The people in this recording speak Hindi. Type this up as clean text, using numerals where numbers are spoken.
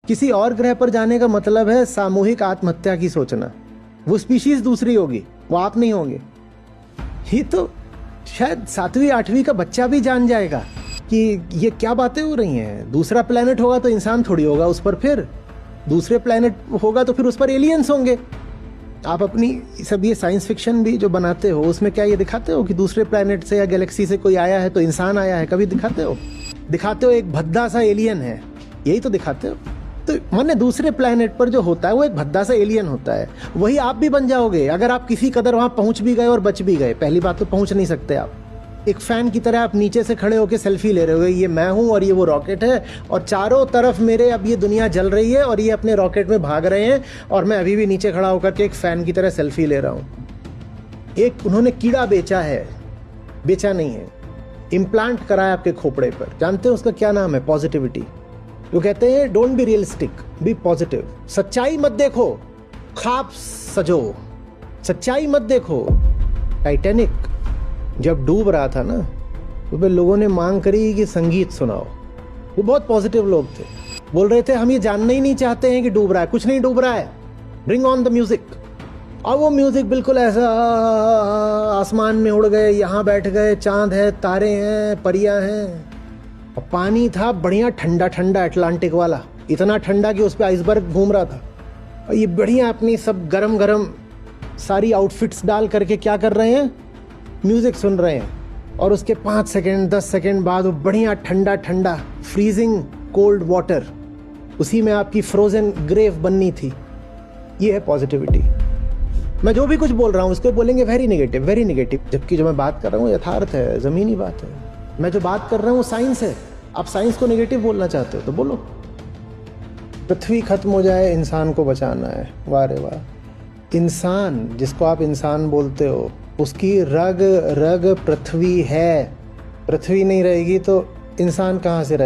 किसी और ग्रह पर जाने का मतलब है सामूहिक आत्महत्या की सोचना। वो स्पीशीज दूसरी होगी, वो आप नहीं होंगे। ये तो शायद 7वीं 8वीं का बच्चा भी जान जाएगा कि ये क्या बातें हो रही हैं। दूसरा प्लेनेट होगा तो इंसान थोड़ी होगा उस पर, फिर दूसरे प्लेनेट होगा तो फिर उस पर एलियंस होंगे। आप अपनी सब ये साइंस फिक्शन भी जो बनाते हो उसमें क्या ये दिखाते हो कि दूसरे प्लेनेट से या गैलेक्सी से कोई आया है तो इंसान आया है? कभी दिखाते हो? दिखाते हो एक भद्दा सा एलियन है, यही तो दिखाते हो। तो माने दूसरे प्लेनेट पर जो होता है वो एक भद्दा सा एलियन होता है, वही आप भी बन जाओगे अगर आप किसी कदर वहां पहुंच भी गए और बच भी गए। पहली बात तो पहुंच नहीं सकते आप। एक फैन की तरह आप नीचे से खड़े होकर सेल्फी ले रहे हो, ये मैं हूं और ये वो रॉकेट है और चारों तरफ मेरे अब ये दुनिया जल रही है और ये अपने रॉकेट में भाग रहे हैं और मैं अभी भी नीचे खड़ा होकर के एक फैन की तरह सेल्फी ले रहा हूं। एक उन्होंने कीड़ा बेचा है, बेचा नहीं है, इम्प्लांट कराया आपके खोपड़े पर। जानते हैं उसका क्या नाम है? पॉजिटिविटी। वो कहते हैं don't be realistic, be positive. सच्चाई मत देखो, ख्वाब सजो। सच्चाई मत देखो। टाइटैनिक जब डूब रहा था ना तो फिर लोगों ने मांग करी कि संगीत सुनाओ। वो बहुत पॉजिटिव लोग थे, बोल रहे थे हम ये जानना ही नहीं चाहते हैं कि डूब रहा है, कुछ नहीं डूब रहा है, ब्रिंग ऑन द म्यूजिक। और वो म्यूजिक बिल्कुल ऐसा, आसमान में उड़ गए, यहाँ बैठ गए, चांद है, तारे हैं, परियां हैं। और पानी था बढ़िया ठंडा ठंडा अटलांटिक वाला, इतना ठंडा कि उस पर आइसबर्ग घूम रहा था। और ये बढ़िया अपनी सब गरम गरम सारी आउटफिट्स डाल करके क्या कर रहे हैं? म्यूजिक सुन रहे हैं। और उसके 5 सेकेंड 10 सेकेंड बाद वो बढ़िया ठंडा ठंडा फ्रीजिंग कोल्ड वाटर, उसी में आपकी फ्रोजन ग्रेव बननी थी। ये है पॉजिटिविटी। मैं जो भी कुछ बोल रहा हूँ उसको बोलेंगे वेरी नेगेटिव, वेरी नेगेटिव, जबकि जो मैं बात कर रहा हूँ यथार्थ है, जमीनी बात है। मैं जो बात कर रहा हूँ साइंस है। आप साइंस को नेगेटिव बोलना चाहते हो तो बोलो। पृथ्वी खत्म हो जाए, इंसान को बचाना है। वाह रे वाह। इंसान जिसको आप इंसान बोलते हो उसकी रग रग पृथ्वी है। पृथ्वी नहीं रहेगी तो इंसान कहाँ से रहे?